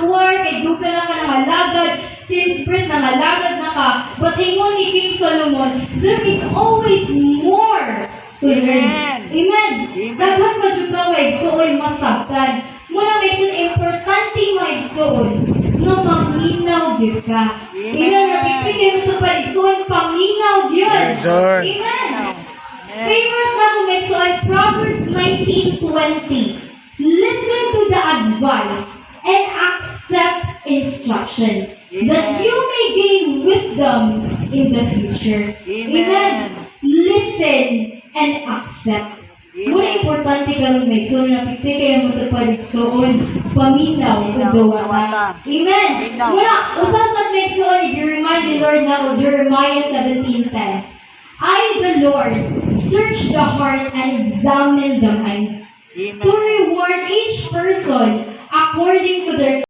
awkward, kay duka na ka nangalagad, since birth nangalagad na ka. But ingon ni King Solomon, there is always more to learn. Amen. Daghan pa jud ka maigsuon masabtan. Muna medyo importante maigsuon no maminaw gyud ka. Amen. Napipigay mo ito paligsuon, paminaw gyud. Amen. Favorite na ko maigsuon, Proverbs 19:20. Listen to the advice and accept instruction, that you may gain wisdom in the future. Amen. Listen and accept. Muna importante ka rin maigsoon na pipigay mo ito paligsoon, paminaw kudawa ka. Amen. Muna, usas na maigsoon, if you remind the Lord na of Jeremiah 17:10. I, the Lord, search the heart and examine the mind, to reward each person according to their